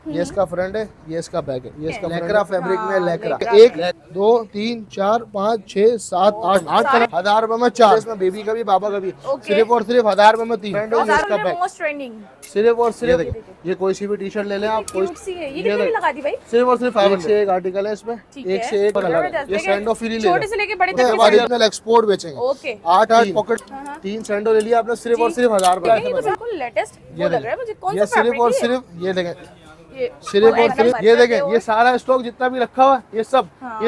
ये इसका फ्रंट है, ये इसका बैक है, ये इसका लेकरा फैब्रिक में लेकरा। एक 2 3 4 5 6 7 8 कलर 1000 रुपए में 4। इसमें बेबी का भी बाबा का भी सिर्फ और सिर्फ 1000 रुपए में 3। ये इसका बैक सिर्फ और सिर्फ ये कोई सी भी टी शर्ट ले लें आप, कोई सिर्फ और सिर्फ 5 से एक आर्टिकल है इसमें, एक से एक कलर है। ये सैंडो फ्री ले हमारे एक्सपोर्ट बेचेंगे 8 पॉकेट 3 सैंडो ले लिया आपने सिर्फ और सिर्फ 1000 रुपए। ये सिर्फ और सिर्फ ये देखें, सिर्फ और सिर्फ ये देखें, ये सारा स्टॉक जितना भी रखा हुआ है ये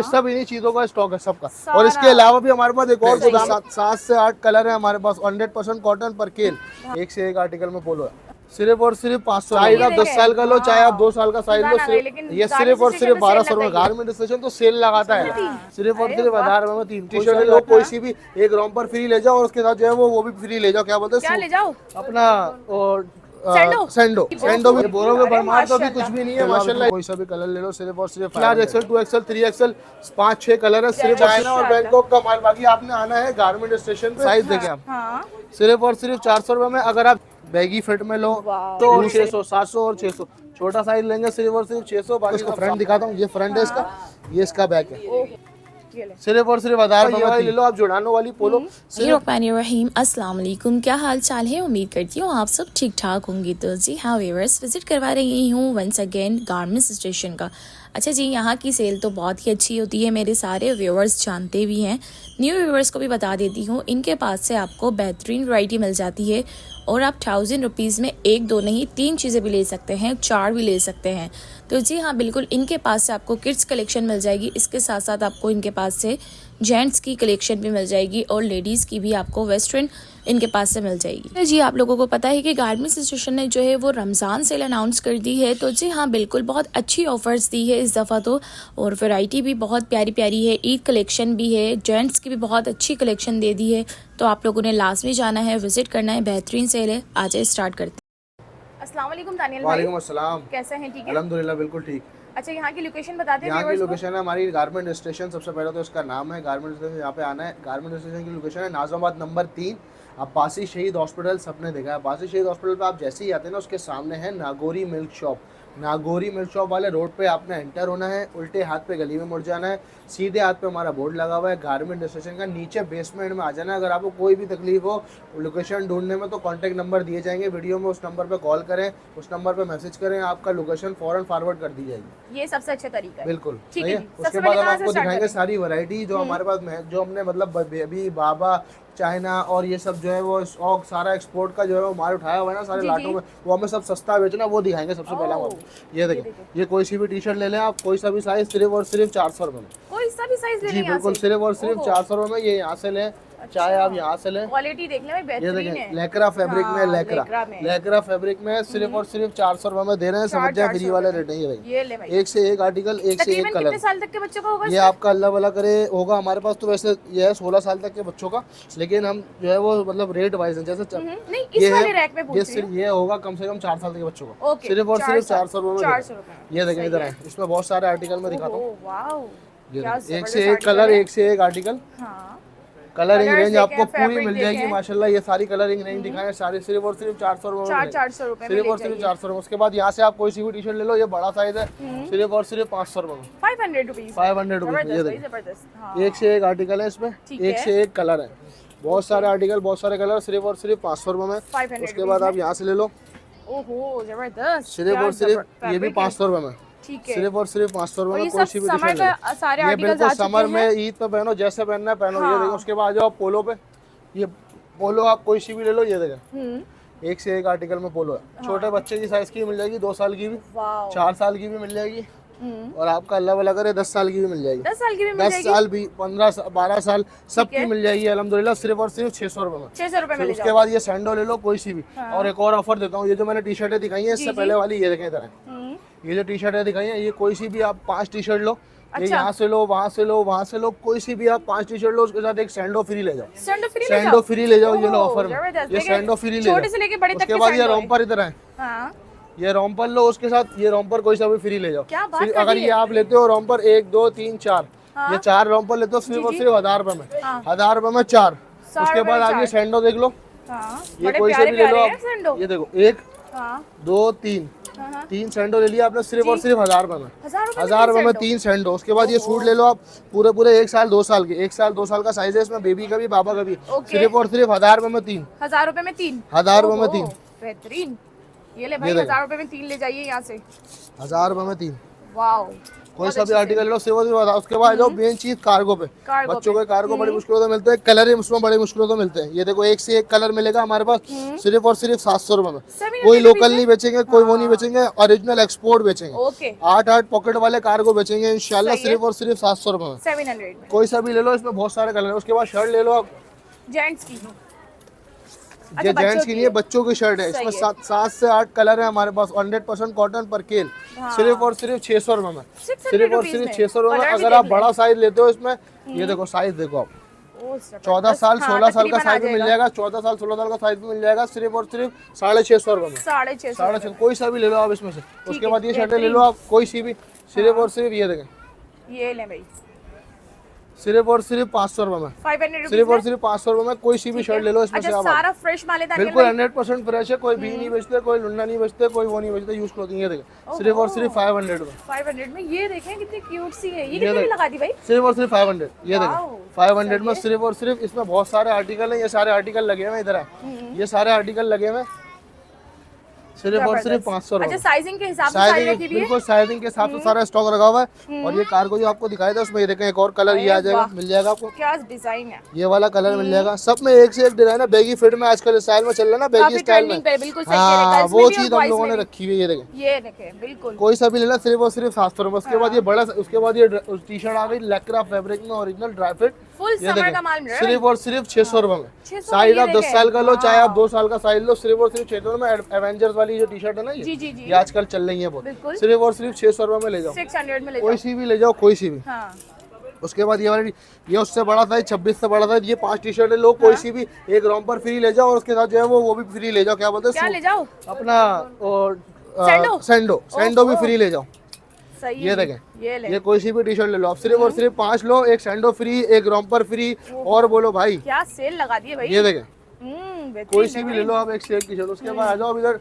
सब इन्हीं चीजों का स्टॉक है सबका। और इसके अलावा भी हमारे पास एक और 7 से 8 कलर है हमारे पास, 100% कॉटन पर केल। एक से एक आर्टिकल में पोलो है सिर्फ और सिर्फ 500। साइज आप 10 साल का लो चाहे आप 2 साल का साइज लो, ये सिर्फ और सिर्फ 1200 में। गारमेंट स्टेशन तो सेल लगाता है सिर्फ और सिर्फ 1000 रुपए में 3 टी शर्ट लो, कोई सी भी एक रॉम्पर फ्री ले जाओ और उसके साथ जो है वो भी फ्री ले जाओ। क्या बोलते हैं अपना सैंडो भी बोलोगे भरमार तो भी कुछ भी नहीं है माशाल्लाह। कोई सा भी कलर ले लो सिर्फ और सिर्फ large XL 2XL 3XL 5-6 colour है सिर्फ। चाइना और बैंकॉक का माल। बाकी आपने आना है गारमेंट स्टेशन पे, साइज देखें आप सिर्फ और सिर्फ 400 रुपए में। अगर आप बैगी फिट में लो तो 600 700 और 600, छोटा साइज लेंगे सिर्फ और सिर्फ 600। बाकी इसका फ्रंट दिखाता हूँ, ये फ्रंट है इसका, ये इसका बैक है सिर्फ और सिर्फ 1000 रुपए ले लो आप। जुड़ानो वाली पोलो। रहीम अस्सलाम वालेकुम, क्या हाल चाल है? उम्मीद करती हूँ आप सब ठीक ठाक होंगे। तो जी हाँ व्यूअर्स, विजिट करवा रही हूँ वंस अगेन गारमेंट्स स्टेशन का। अच्छा जी, यहाँ की सेल तो बहुत ही अच्छी होती है, मेरे सारे व्यूअर्स जानते भी हैं। न्यू व्यूअर्स को भी बता देती हूँ, इनके पास से आपको बेहतरीन वैरायटी मिल जाती है और आप 1000 रुपीज़ में 1 2 नहीं 3 चीज़ें भी ले सकते हैं, 4 भी ले सकते हैं। तो जी हाँ बिल्कुल, इनके पास से आपको किड्स कलेक्शन मिल जाएगी, इसके साथ साथ आपको इनके पास से जेंट्स की कलेक्शन भी मिल जाएगी और लेडीज़ की भी आपको वेस्टर्न इनके पास से मिल जाएगी। तो जी आप लोगों को पता है कि गारमेंट्स स्टेशन ने जो है वो रमज़ान सेल अनाउंस कर दी है। तो जी हाँ बिल्कुल, बहुत अच्छी ऑफर्स दी है इस दफ़ा तो, और वैरायटी भी बहुत प्यारी प्यारी है। ईद कलेक्शन भी है, जेंट्स की भी बहुत अच्छी कलेक्शन दे दी है। तो आप लोगों ने लाजमी जाना है, विजिट करना है, बेहतरीन सेल है। आज स्टार्ट करते हैं। अस्सलाम वालेकुम तानियल भाई। वालेकुम अस्सलाम, कैसे हैं? ठीक है अल्हम्दुलिल्लाह बिल्कुल ठीक। अच्छा, यहाँ की लोकेशन बता दें। यहाँ की लोकेशन है हमारी गारमेंट स्टेशन। सबसे पहले तो इसका नाम है गारमेंट स्टेशन, यहाँ पे आना है। गारमेंट स्टेशन की लोकेशन है नाज़िमाबाद नंबर 3। आप पासी शहीद हॉस्पिटल सबने देखा है, पासी शहीद हॉस्पिटल पे आप जैसे ही आते हैं ना उसके सामने है Nagori milk shop. Nagori milk shop वाले रोड पे आपने एंटर होना है, उल्टे हाथ पे गली में मुड़ जाना है, सीधे हाथ पे हमारा बोर्ड लगा हुआ है गारमेंट स्टेशन का, नीचे बेसमेंट में आ जाना है। अगर आपको कोई भी तकलीफ हो लोकेशन ढूंढने में तो कांटेक्ट नंबर दिए जाएंगे वीडियो में, उस नंबर पे कॉल करें, उस नंबर पे मैसेज करें, आपका लोकेशन फौरन फॉरवर्ड कर दी जाएगी। ये सबसे अच्छा तरीका है। बिल्कुल ठीक है। उसके बाद हम आपको दिखाएंगे सारी वैरायटी जो हमारे पास जो हमने मतलब बेबी बाबा चाइना और ये सब जो है वो स्टॉक सारा एक्सपोर्ट का जो है वो माल उठाया हुआ है ना सारे लाटों में, वो हमें सब सस्ता बेचना वो दिखाएंगे सबसे पहले हम। ये देखिए, ये कोई सी भी टी शर्ट ले लें आप, कोई सा भी साइज सिर्फ और सिर्फ 400 रुपए में। कोई सा भी साइज ले लें जी बिल्कुल, सिर्फ और सिर्फ 400 रुपए में। ये यहाँ से लें चाहे आप यहाँ से लें, क्वालिटी देख लें भाई, बेहतरीन है। लेकरा फैब्रिक में लेकरा फैब्रिक में सिर्फ और सिर्फ 400 रुपए में दे रहे हैं। समझ जाए फ्री वाले रेट नहीं है। एक से एक आर्टिकल, एक से एक कलर। कितने साल तक के बच्चों का होगा ये आपका अल्लाह वाला करे होगा। हमारे पास तो वैसे ये है 16 साल तक के बच्चों का, लेकिन हम जो है वो मतलब रेट वाइज है। जैसे ये होगा कम से कम 4 साल के बच्चों का, सिर्फ और सिर्फ 400 रुपए में। ये देखें इधर है, इसमें बहुत सारे आर्टिकल में दिखाता हूँ। एक से एक कलर, एक से एक आर्टिकल। कलरिंग रेंज आपको पूरी मिल जाएगी माशाल्लाह। ये सारी कलरिंग रेंज दिखाएं सारी सिर्फ और सिर्फ 400 रुपए में, 400 रुपए सिर्फ और सिर्फ 400 रुपए। उसके बाद यहाँ से आप कोई सी भी टी शर्ट ले लो, ये बड़ा साइज है, सिर्फ और सिर्फ 500 रुपए में, 500 रुपीज। 500 रुपीज। ये देखिए, एक से एक आर्टिकल है इसमें, एक से एक कलर है, बहुत सारे आर्टिकल, बहुत सारे कलर, सिर्फ और सिर्फ 500 रुपए में। उसके बाद आप यहाँ से ले लो, ओहो जबरदस्त, सिर्फ और सिर्फ ये भी 500 रुपए में, सिर्फ और सिर्फ 500 रुपए में। कोई सी भी टी शर्ट ये बिल्कुल समर में ईद पे पहनो, जैसे पहनना है पहनो। ये देखो, उसके बाद जाओ पोलो पे, ये पोलो आप कोई सी भी ले लो। ये देखें, एक से एक आर्टिकल में पोलो है। छोटे बच्चे की साइज की मिल जाएगी, 2 साल की भी, 4 साल की भी मिल जाएगी, और आपका अल्लाह वाला करे 10 साल की भी मिल जाएगी, 10 साल की भी, 10 साल भी, 15 12 साल सबकी मिल जाएगी अल्हम्दुलिल्लाह, सिर्फ और सिर्फ 600 रुपए में, 600 रुपए में। उसके बाद ये सैंडो ले लो कोई सी भी। और एक और ऑफर देता हूँ, ये जो मैंने टी शर्टें दिखाई है इससे पहले वाली, ये देखें इधर है, ये जो टी शर्टें दिखाई है, ये कोई सी भी आप 5 टी शर्ट लो, ये यहाँ से लो, वहाँ से लो, वहाँ से लो, कोई सी भी आप 5 टी शर्ट लो, उसके साथ एक सैंडो फ्री ले जाओ, सैंडो फ्री ले जाओ। ये लो ऑफर में, ये सैंडो फ्री ले जाओ। उसके बाद ये रोम्पर इधर है, ये रोम्पर लो, उसके साथ ये रोम्पर कोई सा भी फ्री ले जाओ। अगर ये आप लेते हो रोम्पर 1 2 3 4, ये 4 रोम्पर लेते हो सिर्फ और सिर्फ 1000 रुपए में, 1000 रुपए में 4। उसके बाद आप ये सैंडो देख लो, ये कोई से भी ले लो आप। ये देखो, एक हाँ 2 3 हाँ 3 सैंडो ले लिया आपने सिर्फ और सिर्फ 1000 रुपए में। 1000 रुपए 1000 रुपए में 3 सैंडो। उसके बाद ये सूट ले लो आप पूरे पूरे 1 साल 2 साल के, 1 साल 2 साल का साइज है इसमें, बेबी का भी बाबा का भी। ओके। सिर्फ और सिर्फ 1000 रुपए में 3। 1000 रुपए में 3। 1000 रुपए में ओहो, 3। बेहतरीन। ये ले भाई ये देखो। 1000 रुपए में 3 ले जाइए यहाँ से। 1000 रुपए में 3। वाओ कोई सा भी आर्टिकल ले लो सिर्फ और सिर्फ 1000। उसके बाद जाओ मेन चीज कार्गो पे। कार्गो बच्चों पे। के कार्गो बड़ी मुश्किलों से मिलते हैं, कलर ही उसमें बड़ी मुश्किलों से मिलते हैं। ये देखो एक से एक कलर मिलेगा हमारे पास सिर्फ और सिर्फ 700 रुपए में। 700 कोई लोकल रुपीज नहीं बेचेंगे, कोई वो नहीं बेचेंगे, ओरिजिनल एक्सपोर्ट बेचेंगे। ओके 8 पॉकेट वाले कार्गो बेचेंगे इंशाल्लाह सही है। सिर्फ और सिर्फ 700 रुपए में। 700 में। कोई सा भी ले लो, इसमें बहुत सारे कलर है। उसके बाद शर्ट ले लो आप, जेंट्स की। ये बच्चों जेंट्स की नहीं है, बच्चों की शर्ट है। सही इसमें है। 7 से 8 कलर है हमारे पास, 100% कॉटन पर केल। सिर्फ और सिर्फ 600 रुपए में। 600 सिर्फ और रुपीज सिर्फ में। 600 रुपए में। कलर भी अगर आप देख लें। बड़ा साइज लेते हो इसमें, ये देखो साइज देखो आप, 14 साल 16 साल का साइज भी मिल जाएगा, 14 साल 16 साल का साइज भी मिल जाएगा सिर्फ और सिर्फ 650 रुपए में। 650 650 कोई सा भी ले लो आप इसमें से। उसके है, बाद ये शर्टें ले बेहतरीन। लो आप कोई सी भी, सिर्फ और सिर्फ ये देखें ये ले भाई सिर्फ और सिर्फ 500 रुपए में। 500 सिर्फ और रुपीज सिर्फ 500 रुपए में कोई सी भी शर्ट ले लो इसमें से अच्छा आप। सारा फ्रेश माल है दानियल बिल्कुल भाई? 100% फ्रेश है, कोई भी नहीं बेचते, कोई लुंडा नहीं बेचते, कोई वो नहीं बेचते, यूज क्लोथिंग। ये देखें सिर्फ और सिर्फ 500 में। 500 में। ये देखें कितनी क्यूट सी है। ये ये कितने की देख। लगा दी भाई? सिर्फ और सिर्फ 500। ये वाओ, देखें 500 में सही है। सिर्फ और सिर्फ। इसमें बहुत सारे आर्टिकल हैं, ये सारे आर्टिकल लगे हुए हैं इधर है, ये सारे आर्टिकल लगे हुए हैं सिर्फ और सिर्फ 500 अच्छा रुपए। साइजिंग के हिसाब से साइज साइजिंग रखी हुई है। बिल्कुल साइजिंग के हिसाब से सारा स्टॉक रखा हुआ है। और ये कार्गो जो आपको दिखाया था उसमें ये देखें एक और कलर ये आ अरे जाएगा, वाह। मिल जाएगा आपको। क्या डिजाइन है। ये वाला कलर मिल जाएगा। सब में एक से एक डिजाइन है। बैगी फिट में आजकल स्टाइल में चल रहा है ना, बैगी काफी स्टाइल में। ट्रेंडिंग पे बिल्कुल सही कह रहे हाँ हैं। वो चीज हम लोगों ने रखी हुई है। ये देखें ये देखें बिल्कुल कोई सा भी लेना सिर्फ और सिर्फ 700 रुपए। उसके बाद ये बड़ा, उसके बाद ये टी शर्ट आ गई लैक्रा फैब्रिक में, ओरिजिनल ड्राई फिट। फुल ये समर का देखें माल मिल रहा है सिर्फ और सिर्फ 600 रुपए में। 600 साइज ये आप 10 देखें। साल का लो, चाहे आप हाँ। 2 साल का साइज लो, सिर्फ और सिर्फ 600 में। एवेंजर्स वाली जो टी शर्ट है ना, जी, जी, जी। ये आजकल चल रही है बहुत। बिल्कुल। सिर्फ और सिर्फ 600 रुपए में ले जाओ, 600 में ले कोई जाओ। सी भी ले जाओ, कोई सी भी। हाँ उसके बाद ये वाली, ये उससे बड़ा साइज 26 से बड़ा साइज, ये 5 टी शर्ट लो, कोई सी भी एक रॉम्पर फ्री ले जाओ। और उसके साथ जो है वो भी फ्री ले जाओ। क्या बोलते क्या हैं ले जाओ? अपना सैंडो? सैंडो भी फ्री ले जाओ। सही ये है। देखें ये ले ये कोई सी भी टी शर्ट ले लो आप, सिर्फ और सिर्फ 5 लो, एक सैंडो फ्री, एक रॉम्पर फ्री। और बोलो भाई, क्या सेल लगा दी है भाई। ये देखें बेहतरीन कोई सी है भी भाई। ले लो आप एक से एक टी शर्ट। उसके बाद आ जाओ इधर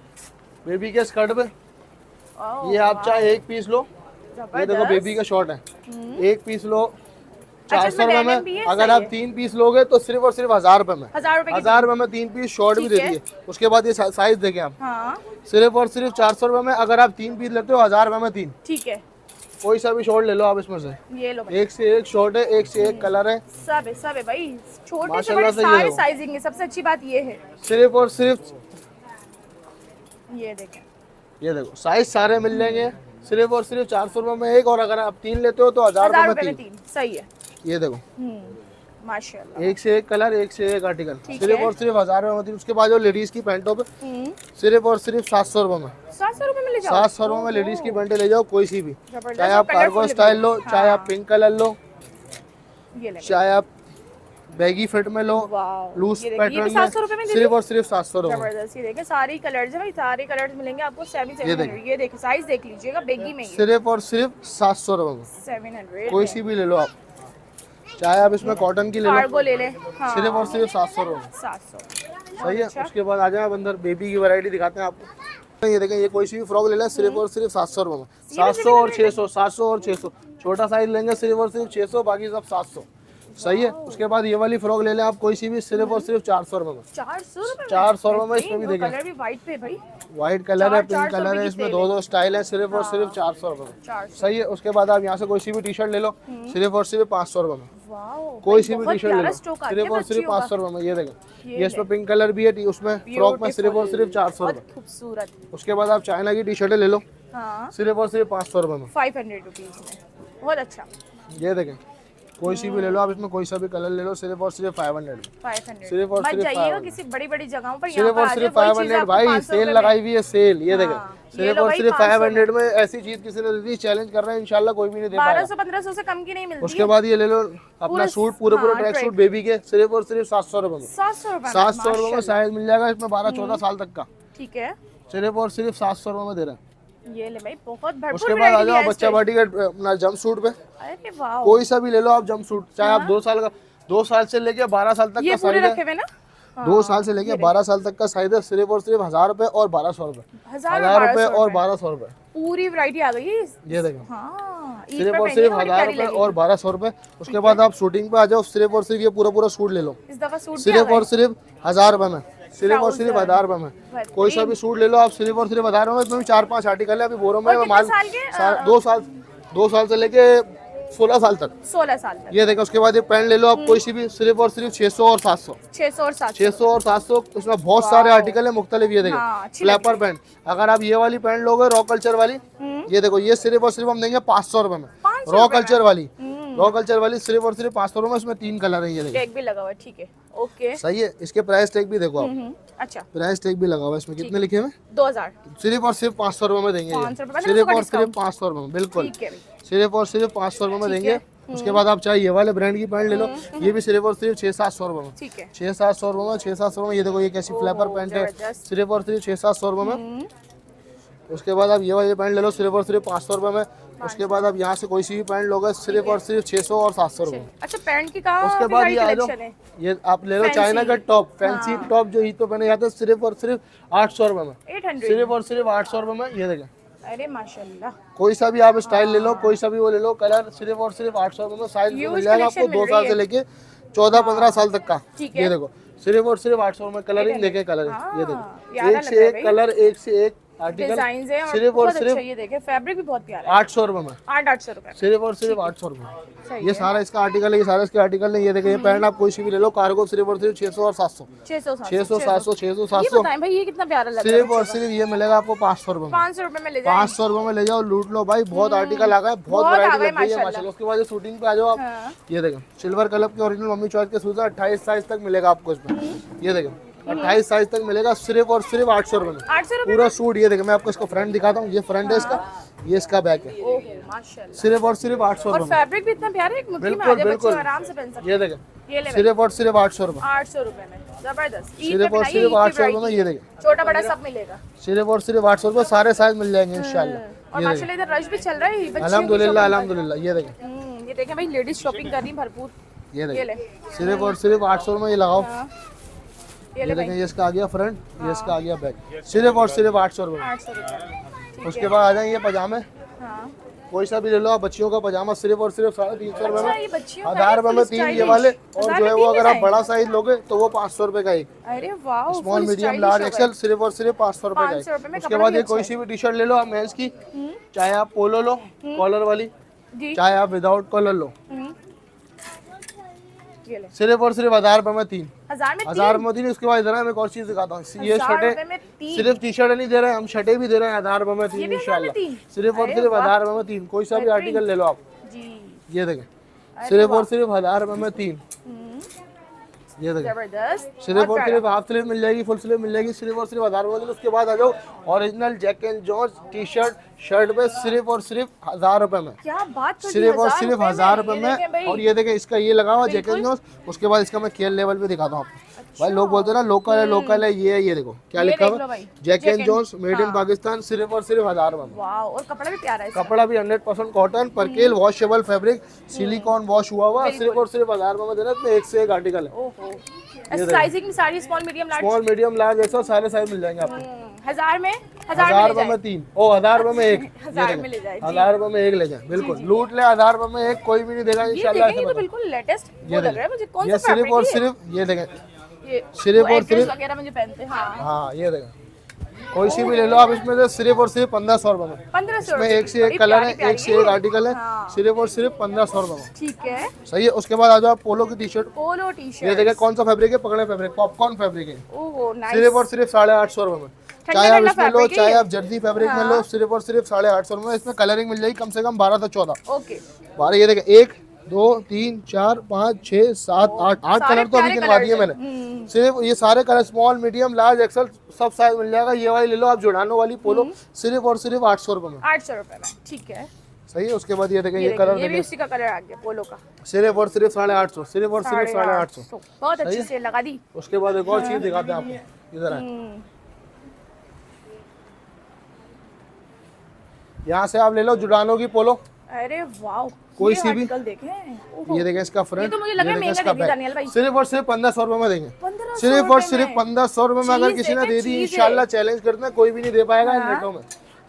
बेबी के स्कर्ट पे। ओह, ये आप चाहे एक पीस लो, ये देखो जबरदस्त। बेबी का शॉर्ट है, एक पीस लो अच्छा, 400 इसमें रुपए denim भी में। है, अगर सही आप है। 3 पीस लोगे तो सिर्फ और सिर्फ 1000 रुपए में। 1000 रुपए की 1000 रुपए में 3 पीस शॉर्ट भी ठीक दे है। दिए। उसके बाद ये साइज देखें आप, हाँ सिर्फ और सिर्फ 400 रुपए में। अगर आप 3 पीस लेते हो 1000 रुपए में 3। ठीक है। कोई सा भी शॉर्ट ले लो आप इसमें से, ये लो भाई। एक से एक शॉर्ट है, एक से एक कलर है। सब है भाई। छोटे से माशाल्लाह बड़े से ये सारे लो। साइजिंग है। सबसे अच्छी बात ये है। सिर्फ और सिर्फ ये देखें ये देखो साइज सारे मिल जाएंगे सिर्फ और सिर्फ 400 रुपए में एक। और अगर आप 3 लेते हो तो 1000 1000 रुपए रुपए में में 3। 3 सही है। ये देखो माशाल्लाह। एक से एक कलर, एक से एक आर्टिकल, ठीक सिर्फ है। और सिर्फ 1000 रुपए में 3। उसके बाद जो लेडीज की पैंटों पे सिर्फ और सिर्फ 700 रुपए में। 700 रुपए में ले जाओ। 700 रुपए में लेडीज की पैंटें ले जाओ, कोई सी भी। जबरदस्त। चाहे आप कार्गो Colourful स्टाइल भी लो, है। चाहे आप हाँ। पिंक कलर लो, ये ले चाहे आप बैगी फिट में लो, वाओ। लूज ये देखिए, ये भी पैटर्न 700 रुपए में में, दे सिर्फ दी? और सिर्फ 700 रुपए में। जबरदस्त। ये देखें सारे कलर्स है भाई। सारे कलर्स मिलेंगे आपको 700। देखिए। ये देखिए साइज देख लीजिएगा बेगी में। सिर्फ और सिर्फ 700 रुपए में। 700 कोई सी भी ले लो आप, चाहे आप इसमें कॉटन की ले कार्गो लो, ले ले। हाँ सिर्फ और सिर्फ 700 रुपए में। 700। सही है। उसके बाद आ जाए अब अंदर बेबी की वैरायटी दिखाते हैं आपको। ये देखें ये कोई सी भी फ्रॉक ले लें सिर्फ और सिर्फ 700 रुपए में। 700 और 600, 700 और 600। छोटा साइज लेंगे सिर्फ और सिर्फ 600, बाकी सब 700। सही है। उसके बाद ये वाली फ्रॉक ले लें आप कोई सी भी, सिर्फ और सिर्फ 400 रुपए में। 400 रुपए में? 400 रुपए में इसमें भी देखें, कलर भी व्हाइट पे भाई। व्हाइट कलर है, 400 पिंक कलर है, की इसमें सेल 2 स्टाइल है, सिर्फ और सिर्फ 400 रुपए में। 400। सही है। उसके बाद आप यहाँ से कोई सी भी टी शर्ट ले लो सिर्फ और सिर्फ 500 रुपए में। वाओ कोई सी भी बहुत टी शर्ट ले प्यारा लो स्टॉक आ सिर्फ गया और सिर्फ बच्चियों का। 500 रुपए में। ये देखें ये ये इसमें पिंक कलर भी है, उसमें फ्रॉक में सिर्फ और सिर्फ 400 बहुत रुपए। खूबसूरत। उसके बाद आप चाइना की टी शर्टें ले लो हाँ सिर्फ और सिर्फ 500 रुपए में। 500 रुपीज में। बहुत अच्छा। ये देखें कोई सी भी ले लो आप, इसमें कोई सा भी कलर ले लो सिर्फ और सिर्फ 500 में। 500 सिर्फ और मत सिर्फ जाइएगा 500। किसी बड़ी बड़ी जगहों पर। यहाँ सिर्फ पर और आ सिर्फ जाइए, कोई चीज़ 500 आपको भाई 500 सेल रुपए में। लगाई हुई है सेल। ये देखें हाँ, ये सिर्फ लो और भाई सिर्फ 500 500 में ऐसी चीज किसी ने दी थी, चैलेंज कर रहे हैं, इंशाल्लाह कोई भी नहीं दे पाएगा। 1200-1500 से कम की नहीं मिलती उसके बाद ये ले लो अपना पूरे- सूट, पूरे हाँ, ट्रैक सूट ट्रैक। बेबी के, सिर्फ और सिर्फ 700 रुपए में। 700 रुपए में। 700 रुपए में माशाल्लाह। साइज मिल जाएगा इसमें 12-14 साल तक का, ठीक है। सिर्फ और सिर्फ 700 रुपए में दे रहे हैं। ये ले भाई बहुत भरपूर उसके बाद आ वैरायटी जाओ है बच्चा इसमें। पार्टी का अपना जंप सूट पे, अरे वाह कोई सा भी ले लो आप जंप सूट, चाहे आप 2 साल का, 2 साल से लेके 12 साल तक ये का पूरे साइज रखे है। हुए ना? 2 साल से लेके 12 साल तक का साइज है, सिर्फ और सिर्फ 1000 रुपए और 1200 रुपए, 1000 रुपए और 1200 रुपए। पूरी वैरायटी आ गई है। ये देखो हाँ, ईद सिर्फ पर और पहनिए सिर्फ तो बड़ी 1000 प्यारी रुपए लगेगी। और 1200 रुपए। उसके बाद आप शूटिंग पे आ जाओ, सिर्फ और सिर्फ ये पूरा सूट ले लो, इस दफा सूट भी आ सिर्फ गए। और सिर्फ 1000 रुपए में, सिर्फ और सिर्फ 1000 रुपए में। कोई सा भी सूट ले लो आप, सिर्फ और सिर्फ 1000 रुपए में। इसमें भी 4-5 आर्टिकल है, अभी बोरो में और माल कितने साल के? 2 साल से लेके 16 साल तक। 16 साल तक। ये देखो, उसके बाद ये पैंट ले लो आप कोई सी भी, सिर्फ और सिर्फ 600 और 700, 600 और 700। 600 और 700। इसमें बहुत सारे आर्टिकल है मुख्तलिफ। ये देखो हाँ, अच्छी फ्लैपर पैंट, अगर आप ये वाली पैंट लोगे रॉ कल्चर वाली, ये देखो ये सिर्फ और सिर्फ हम देंगे 500 रुपए में। 500 रॉ रुपए में? कल्चर वाली, रॉ कल्चर वाली सिर्फ और सिर्फ 500 रुपए में। इसमें 3 कलर है। ये देखो टैग भी लगा हुआ है, ठीक है, ओके। सही है। इसके प्राइस टैग भी देखो आप, अच्छा, प्राइस टैग भी लगा हुआ है इसमें। कितने लिखे हुए? 2000। सिर्फ और सिर्फ 500 रुपए में देंगे। 500 रुपए में सिर्फ उसका और सिर्फ डिस्काउंट। 500 रुपए में, बिल्कुल ठीक है भाई, सिर्फ और सिर्फ 500 रुपए में देंगे। उसके बाद आप चाहे ये वाले ब्रांड की पैंट ले लो, ये भी सिर्फ और सिर्फ 600-700 रुपए में, ठीक है। 600-700 रुपए में, 600-700 रुपए में। ये देखो ये कैसी फ्लैपर पैंट है, जबरदस्त। सिर्फ और सिर्फ 600-700 रुपए में। उसके बाद आप ये वाली पैंट ले लो, सिर्फ और सिर्फ 500 रुपए में। उसके बाद आप यहाँ से कोई सी भी पैंट लोगे, सिर्फ और सिर्फ 600 और 700 रुपए में। अच्छा, पैंट की कहाँ उसके बाद ये आ जाओ, कलेक्शन है? ये आप ले लो चाइना का टॉप, फैंसी टॉप जो ईद पे पहने जाते हैं, सिर्फ और सिर्फ 800 रुपए में, 800। सिर्फ और सिर्फ 800 रुपए में। ये देखें, अरे माशाल्लाह, कोई सा भी आप स्टाइल ले लो, कोई सा भी वो ले लो, कलर सिर्फ और सिर्फ 800 रुपए में। साइज Huge मिल जाएगा आपको collection 2 मिल साल रही से है। लेके 14-15 साल तक का। ठीक है। ये देखो सिर्फ और सिर्फ 800 में। कलरिंग देखे, कलरिंग हाँ, ये देखो, प्यारा एक लग से रहा है एक भाई। कलर, एक से एक आर्टिकल, डिजाइन है और सिर्फ और बहुत अच्छा। सिर्फ ये देखे, फैब्रिक भी बहुत प्यारा है। 800 रुपए में, 800 रुपए में। सिर्फ और सिर्फ 800 रुपए। सही ये सारा इसका आर्टिकल है, ये सारा इसके आर्टिकल है। ये देखिए, ये पैंट आप कोई सी भी ले लो, कार्गो सिर्फ और सिर्फ 600 और 700, 600 600 700 600 ये 700। बताएं भाई, ये कितना प्यारा लग रहा है? सिर्फ और सिर्फ ये मिलेगा आपको 500 रुपए में। 500 रुपए में ले जाए। 500 रुपए में ले जाओ, लूट लो भाई। बहुत आर्टिकल आ गए, बहुत बहुत वैरायटी आ गए लग गई है माशाल्लाह। माशाल्लाह। उसके बाद ये शूटिंग पे आ जाओ आप। हाँ। ये देखें, सिल्वर कलर के ओरिजिनल मम्मी चॉइस के शूज 28 साइज तक मिलेगा आपको इसमें। ये देखें, 28 साइज तक मिलेगा, सिर्फ और सिर्फ 800 रुपए में 800 रुपए। पूरा सूट। ये देखें, मैं आपको इसको फ्रंट दिखाता हूँ। ये फ्रंट है इसका, ये इसका बैक है। ओहो माशाल्लाह। सिर्फ और सिर्फ 800 और रुपए में। फैब्रिक भी इतना प्यारा है, एक मुट्ठी में आ बिल्कुल जाए, बच्चे बिल्कुल, आराम से पहन सकते ये देखें, हैं। ये ले भाई, सिर्फ और सिर्फ 800 रुपए, 800 रुपए में, जबरदस्त। ईद सिर्फ पे और बनाइए, सिर्फ ईद की 800 रुपए में। variety ये है। देखें, छोटा बड़ा सब मिलेगा। सिर्फ और सिर्फ 800 रुपए, सारे साइज मिल जाएंगे इंशाल्लाह। और माशाल्लाह इधर रश भी चल रहा है, बच्चियों की अल्हम्दुलिल्लाह shopping अल्हम्दुलिल्लाह। ये देखें, पर। ये देखें भाई, लेडीज शॉपिंग कर रही हैं भरपूर। ये ये देखें, ले, सिर्फ और सिर्फ 800 में ये लगाओ। हाँ। ये ये ले देखें, भाई, ये इसका आ गया फ्रंट, ये इसका आ गया बैक, सिर्फ और सिर्फ 800 रुपए में। 800 रुपए। उसके बाद आ जाएंगे पजामे, हाँ। कोई सा भी ले लो आप, बच्चियों का पजामा सिर्फ और सिर्फ 350 रुपए अच्छा, ये में, बच्चियों का 1000 रुपए में 3 ये वाले। और 1000 जो है में वो 3 अगर आप डिजाइन। बड़ा साइज लोगे तो वो 500 रुपए का एक, अरे वाह, स्मॉल मीडियम लार्ज एक्सेल सिर्फ और सिर्फ 500 रुपए का 500 रुपए में एक। उसके कपड़ा बाद भी ये अच्छा कोई है। सी भी टी शर्ट ले लो आप मेंस की, चाहे आप पोलो लो कॉलर वाली, जी। चाहे आप विदाउट कॉलर लो, ये ले, सिर्फ और सिर्फ 1000 रुपए में 3, 1000 में 1000 में 3। उसके बाद इधर है, मैं एक और चीज दिखाता हूँ। ये 1000 रुपए शर्टें में 3। सिर्फ टी शर्ट नहीं दे रहे हैं, हम शर्टें भी दे रहे हैं 1000 रुपए में 3 ये भी 1000 में इंशाल्लाह। 3? सिर्फ और अरे सिर्फ वाह। 1000 रुपए में 3, कोई सा भी बेहतरीन। आर्टिकल ले लो आप। जी, ये देखें, सिर्फ और सिर्फ 1000 रुपए में 3। ये देखें, जबरदस्त। सिर्फ और सिर्फ हाफ स्लीव मिल जाएगी, फुल स्लीव मिल जाएगी, सिर्फ और सिर्फ 1000 रुपए में। उसके बाद आ जाओ original Jack and Jones T shirt shirt पे, सिर्फ और सिर्फ 1000 रुपए में, क्या बात कर दी, सिर्फ और सिर्फ 1000 रुपए ये देखें में। भाई। और ये देखें, इसका ये लगा हुआ जैक एंड जॉन्स। उसके बाद इसका मैं केयर लेवल पे दिखाता हूँ आपको। भाई लोग बोलते हैं ना लोकल है, ये देखो क्या ये लिखा देख हुआ लो है, भाई, Jack and Jack Jones made in हाँ। पाकिस्तान, सिर्फ और सिर्फ 1000 रुपए में। वाह, और कपड़ा भी प्यारा है इसका। कपड़ा भी 100% cotton, percale washable fabric, silicone wash हुआ हुआ, सिर्फ और सिर्फ 1000 रुपए में देना। इसमें एक से एक आर्टिकल है, ओहो, साइजिंग में सारी small medium large. Small medium large ऐसा सारे साइज मिल जाएंगे आपको। 1000 में, 1000 रुपए में 3, ओ 1000 रुपए में एक, 1000 में ले जाए। 1000 रुपए में एक ले जाए, बिल्कुल लूट ले। 1000 रुपए में एक कोई भी नहीं देगा ये इंशाल्लाह। देखें, ये तो बिल्कुल लेटेस्ट वो लग रहा है मुझे। कौन ये सा सिर्फ और फैब्रिक है सिर्फ ये देखें, ये? सिर्फ वो और address सिर्फ, वगैरह में जो पहनते हैं, हाँ। हाँ ये देखें, कोई सी भी ले लो आप, इसमें से सिर्फ और सिर्फ 1500 रुपए में। 1500 इसमें एक से एक कलर है, एक से एक आर्टिकल है, सिर्फ और सिर्फ 1500 रुपए में। ठीक है। सही है। उसके बाद आ जाओ आप पोलो की टी शर्ट। पोलो टी ये शर्ट। देखें कौन सा फैब्रिक है, पकड़े फैब्रिक, पॉपकॉर्न फैब्रिक है, ओहो नाइस। सिर्फ और सिर्फ 850 रुपए में। ठंडा चाहे आप ठंडा इसमें लो, fabric है चाहे ये। आप जर्दी फैब्रिक में लो, सिर्फ और सिर्फ 850 रुपए में। इसमें कलरिंग मिल जाएगी कम से कम 12 से 14। ओके, 12, ये देखें 1 2 3 4 5 6 7 8 कलर तो अभी प्यारे गिनवा दिए colours मैंने। सिर्फ ये सारे colour small medium large axle सब साइज मिल जाएगा। ये वाली ले लो आप, जोड़ानो वाली पोलो, सिर्फ और सिर्फ 800 रुपए में। 800 रुपए में, ठीक है। सही है। उसके बाद ये देखें, ये ये कलर भी देखें, उसी का कलर आ गया पोलो का। सिर्फ और सिर्फ 850, सिर्फ और सिर्फ 850। बहुत अच्छी सेल लगा दी। उसके बाद एक और चीज दिखाते हैं आपको, इधर है, यहाँ से आप ले लो जुड़ानो की पोलो, अरे वाओ, कोई ये सी भी- आर्टिकल देखें। ओहो, ये देखें इसका ये फ्रंट, तो मुझे लग रहा है महंगा दे दिया दानियल भाई। सिर्फ और सिर्फ 1500 रुपए में देंगे। 1500 सिर्फ और रुपए सिर्फ में। 1500 रुपए में अगर चीज़ किसी ने देखें, दे दी चीज़ है। इंशाल्लाह चैलेंज करते हैं, कोई भी नहीं दे पाएगा इन हाँ। रेटों में।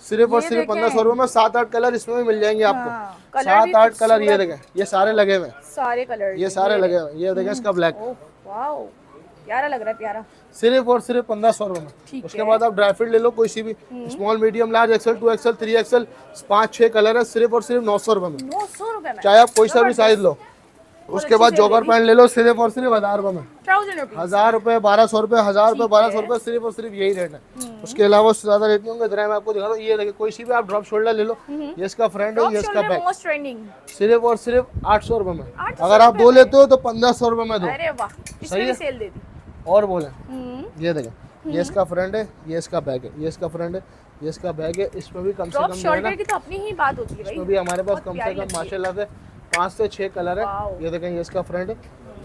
सिर्फ और ये सिर्फ देखें। 1500 रुपए में 7-8 कलर इसमें भी मिल जाएंगे हाँ, आपको। कलर भी 7-8 कलर ये खूबसूरत। देखें, ये सारे लगे हुए हैं, सारे कलर ये सारे लगे हुए हैं। ये देखें इसका ब्लैक, ओह वाओ, प्यारा लग रहा है, प्यारा। सिर्फ और सिर्फ 1500 रुपए में। ठीक उसके है। बाद आप ड्राई फ्रूट ले लो कोई सी भी, small medium large XL 2XL 3XL 5-6 colour है, सिर्फ और सिर्फ 900 रुपए में। 900 रुपए में, चाहे आप कोई सा भी साइज लो। उसके बाद अच्छी जॉगर सेल पैंट ले लो, सिर्फ और सिर्फ 1000 रुपए में। 1000 रुपीज। 1000 रुपए, 1200 रुपए, 1000 रुपए, 1200 रुपए, सिर्फ और सिर्फ यही रेट है। उसके अलावा उससे ज्यादा रेट नहीं होंगे। इधर मैं आपको दिखा रहा हूँ, ये देखिए कोई सी भी आप ड्रॉप शोल्डर ले लो, ये इसका फ्रंट है, ये इसका बैक, मोस्ट ट्रेंडिंग। सिर्फ और सिर्फ 800 रुपए में। 800 अगर आप रुपए दो में? लेते हो तो 1500 रुपए में दो। अरे वाह, सही इसमें है? भी सेल दे दी। और बोले ये देखें, ये इसका फ्रंट है, ये इसका बैक है, ये इसका फ्रंट है, ये इसका बैक है। इसमें भी कम से ड्रॉप कम जो है ना, शोल्डर की तो अपनी ही बात होती है भाई। इसमें भी हमारे पास बहुत कम से प्यारी कम लगती है। माशाल्लाह से 5 से 6 कलर है। वाओ। ये देखें, ये इसका फ्रंट है,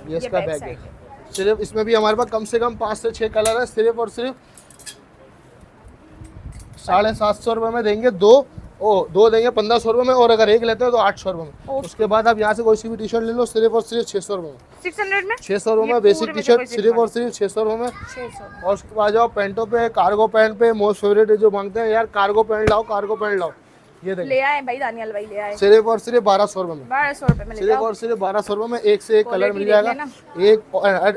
ये इसका बैक बैक साइड है। सिर्फ इसमें भी हमारे पास कम से कम 5 से 6 कलर है। सिर्फ और सिर्फ 750 रुपए में देंगे दो देंगे 1500 रुपए में, और अगर एक लेते हैं तो 800 रुपए में। ओके। उसके बाद आप यहाँ से कोई सी भी टी शर्ट ले लो, सिर्फ और सिर्फ 600 रुपए में। 600 में 600 रुपए ये में बेसिक पूरे टी में शर्ट, कोई सिर्फ और सिर्फ 600 रुपए में। 600। और उसके बाद जाओ पैंटों पे, कार्गो पैंट पे, मोस्ट फेवरेट जो मांगते हैं यार, कार्गो पैंट लाओ, कार्गो पैंट लाओ। ये देखो, ले आए भाई दानियल भाई, ले आए। सिर्फ और सिर्फ 1200 रुपए में। 1200 रुपए में ले सिर्फ जाओ। और सिर्फ 1200 रुपए में एक से एक कलर Quality मिल देख जाएगा। लेना। एक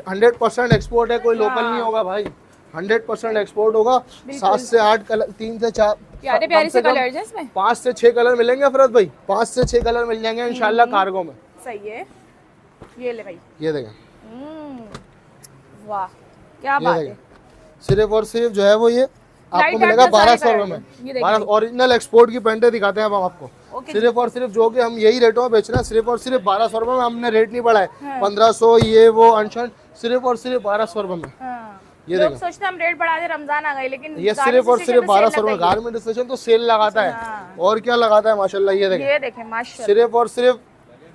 100% एक्सपोर्ट है, कोई लोकल हाँ। नहीं होगा भाई। 100% एक्सपोर्ट होगा। 7 से 8 कलर, 3 से 4 प्यारे प्यारे से कलर्स हैं इसमें। 5 से 6 कलर मिलेंगे फरत भाई, 5 से 6 कलर मिल जाएंगे इंशाल्लाह कार्गो में। सही है, ये ले भाई। ये देखें, वाह क्या ये बात है। देखें, सिर्फ और सिर्फ जो है वो ये आपको Light मिलेगा dark का सारे 1200 रुपए कलर हैं। ये में। देखिए 12 ओरिजिनल एक्सपोर्ट की पैंटें दिखाते हैं अब हम आपको। ओके सिर्फ और सिर्फ जो कि हम यही रेटों में बेच रहे हैं, सिर्फ और सिर्फ 1200 रुपए में। हमने रेट नहीं बढ़ाए, 1500 ये वो अनशन, सिर्फ और सिर्फ 1200 रुपए में। हाँ। ये लोग देखो, सोचते हैं हम रेट बढ़ा दे, रमजान आ गए, लेकिन ये गारमेंट सिर्फ और स्टेशन सिर्फ पे सेल 1200 लग रुपए। गई है। गारमेंट स्टेशन तो सेल लगाता है, हाँ। और क्या लगाता है माशाल्लाह। ये देखें, ये देखें माशाल्लाह, सिर्फ और सिर्फ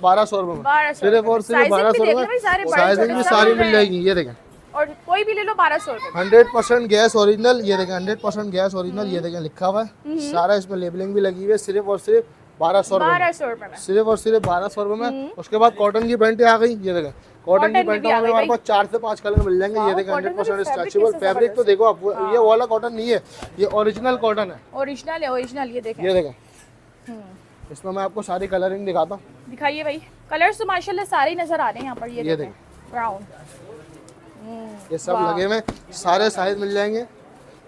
1200 रुपए में। 1200 सिर्फ और सिर्फ Sizing भी 1200 देख लो रुपए भाई, सारे में। बड़े साइजिंग छोटे भी सब सारी मिल मिल रहे जाएगी। ये देखें, और कोई भी ले लो 1200 रुपए। 100% गैस ओरिजिनल। ये देखें 100% गैस ओरिजिनल। ये देखें लिखा हुआ है सारा, इसमें लेबलिंग भी लगी हुई है। सिर्फ और सिर्फ 1200 रुपए में। 1200 रुपए में। सिर्फ और सिर्फ 1200 रुपए में। उसके बाद कॉटन की पैंटें आ गई। ये देखें, कॉटन की की पैंटों भी आ में गई हमारे भाई। पास 4 से 5 कलर मिल जाएंगे। ये वाह, देखें cotton में भी 100% fabric स्ट्रेचेबल कैसे फैब्रिक तो जबरदस्त देखो आप, ये वाला कॉटन नहीं है, ये ओरिजिनल कॉटन है। ओरिजिनल है, ओरिजिनल। ये देखें, ये देखें, इसमें मैं आपको सारी कलरिंग दिखाता हूँ। दिखाइए भाई। कलर्स तो माशाल्लाह सारे ही नजर आ रहे हैं यहाँ पर। ये ये देखें, ब्राउन। ये सब लगे हुए हैं, सारे साइज मिल जाएंगे।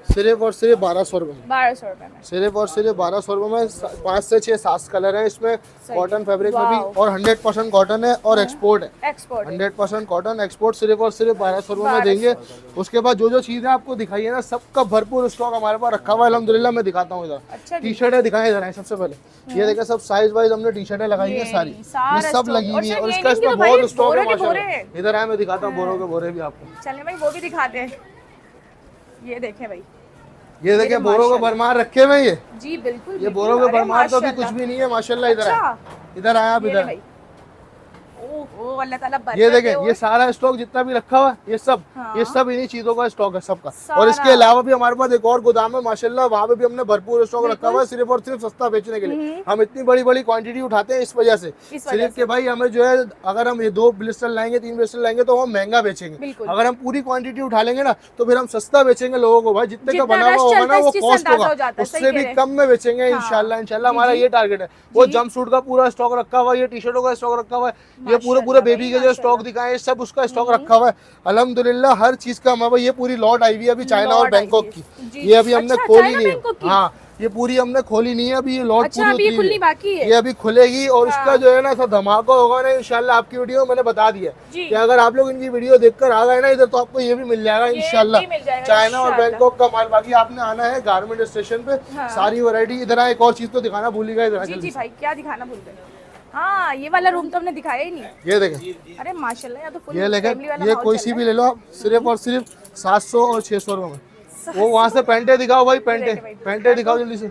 सिर्फ और सिर्फ 1200 रुपए में। 1200 रुपए में। सिर्फ और सिर्फ 1200 रुपए में 5 से 6 7 कलर है इसमें। कॉटन फैब्रिक में भी, वाह। और 100% कॉटन है और एक्सपोर्ट है। एक्सपोर्ट। 100% cotton export. सिर्फ और सिर्फ 1200 रुपए में देंगे। उसके बाद जो जो चीज़ें आपको दिखाई है ना, सबका भरपूर स्टॉक हमारे पास रखा हुआ है अल्हम्दुलिल्लाह। मैं दिखाता हूँ इधर, अच्छा टी शर्टें दिखाएं इधर। सबसे पहले ये देखिए, सब साइज वाइज हमने टी शर्टें लगाई हैं सारी, सारा ये सब stock। लगी और हुई है। सिर्फ और ये इसका नहीं कि इसमें तो भाई बहुत स्टॉक है बोरे के बोरे माशाल्लाह। इधर आए, मैं दिखाता हूँ बोरों के बोरे भी आपको। चलिए भाई वो भी दिखाते हैं। ये देखें भाई, ये देखिए बोरों के भरमार रखे हुए हैं ये। जी बिल्कुल ये बिल्कुल। बोरों के अरे भरमार तो अभी माशाल्लाह। कुछ भी नहीं है माशाल्लाह। इधर आए, अच्छा, इधर आए आप, ये ले इधर भाई। ओह अल्लाह ताला बरकत ये दे। देखें, ये सारा स्टॉक जितना भी रखा हुआ है, ये सब हाँ। ये सब इन्हीं चीजों का स्टॉक है सबका। सारा। और इसके अलावा भी हमारे पास एक और गोदाम है माशाल्लाह, वहाँ पे भी हमने भरपूर स्टॉक रखा हुआ है, सिर्फ और सिर्फ सस्ता बेचने के लिए। हम इतनी बड़ी बड़ी क्वांटिटी उठाते हैं इस वजह से, सिर्फ के भाई हमें जो है, अगर हम ये 2 ब्लिस्टर लाएंगे 3 ब्लिस्टर लाएंगे तो हम महंगा बेचेंगे। बिल्कुल। अगर हम पूरी क्वांटिटी उठा लेंगे ना, तो फिर हम सस्ता बेचेंगे लोगों को। भाई जितने का जितना बना हुआ रश होगा चलता ना, है, वो इस चीज़ से कॉस्ट अंदाजा हो होगा, जाता है, उससे सही भी कह रहे कम में बेचेंगे हाँ। इंशाल्लाह। इंशाल्लाह हमारा ये टारगेट है। वो जंप सूट का पूरा स्टॉक रखा हुआ है, ये टी शर्टों का स्टॉक रखा हुआ है, ये पूरे पूरे बेबी के जो स्टॉक दिखाए हैं, सब उसका स्टॉक रखा हुआ है अल्हम्दुलिल्लाह। हर चीज का हमारे, ये पूरी लॉट आई हुई है अभी चाइना और लॉट आई बैंकॉक हुई की। है। जी। ये अभी हमने अच्छा, खोली चाइना नहीं बैंकॉक की? है। हाँ, ये पूरी हमने खोली नहीं है अभी, ये लॉट अच्छा, पूरी अभी ये उतरी खुलनी हुई बाकी है। ये अभी खुलेगी। और इसका जो है ना ऐसा धमाका होगा ना इंशाल्लाह। आपकी वीडियो मैंने बता दिया जी। कि अगर आप लोग इनकी वीडियो देखकर आ गए ना इधर, तो आपको ये भी मिल जाएगा इंशाल्लाह। भी मिल जाएगा चाइना और इंशाल्लाह। बैंकॉक का माल। बाकी आपने आना है गारमेंट स्टेशन पे, हाँ। सारी वैरायटी। इधर एक और चीज तो दिखाना भूल ही गए इधर जी जल्दी जी से। भाई, क्या दिखाना भूल गए। हाँ, ये वाला रूम तो हमने दिखाया ही नहीं। ये देखें, अरे माशाल्लाह, या तो फुल ये लेकिन फैमिली वाला ये माहौल कोई चल सी रहा भी ले लो आप, सिर्फ और सिर्फ 700 और 600 रुपए में। वो वहाँ से पैंटे दिखाओ भाई, पैंटे दिखाओ जल्दी से।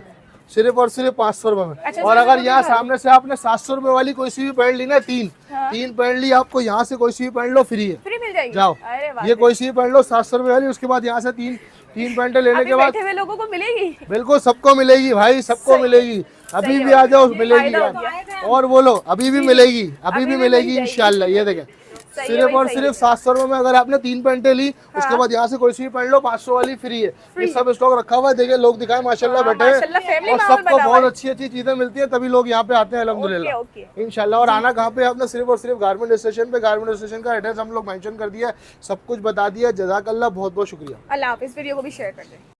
सिर्फ और सिर्फ 500 रुपए में। अच्छा, और 700 अगर यहाँ रुपए में। सामने से आपने 700 रुपए वाली कोई सी भी पैंट ली ना, तीन पैंट ली, आपको यहाँ से कोई सी भी पैंट लो फ्री है। फ्री मिल जाएगी। जाओ, अरे वाह, ये कोई सी भी पैंट लो 700 रुपए वाली। उसके बाद यहाँ से तीन 3 पैंटें लेने अभी के बाद बैठे हुए लोगों को मिलेगी। बिल्कुल सबको मिलेगी भाई, सबको मिलेगी। अभी भी आ जाओ, मिलेगी यार। और बोलो, अभी भी मिलेगी, अभी भी मिलेगी इंशाल्लाह। ये देखें, सिर्फ और सिर्फ 700 रुपए में अगर आपने 3 पैंटें ली, उसके बाद यहाँ से कोई सी भी पहन लो, 500 वाली फ्री है। ये सब स्टॉक रखा हुआ है, देखिए लोग दिखाए माशाल्लाह बैठे हैं, माशाल्लाह फैमिली और माहौल सबको बना हुआ बहुत है। अच्छी अच्छी चीजें मिलती है, तभी लोग यहाँ पे आते हैं अल्हम्दुलिल्लाह ओके, इंशाल्लाह। और आना कहाँ पे है आपने, सिर्फ और सिर्फ गारमेंट स्टेशन पे। गारमेंट स्टेशन का एड्रेस हम लोग मेंशन कर दिया है, सब कुछ बता दिया। जज़ाकल्लाह, बहुत बहुत शुक्रिया। अल्लाह हाफिज़। वीडियो को भी शेयर कर दें।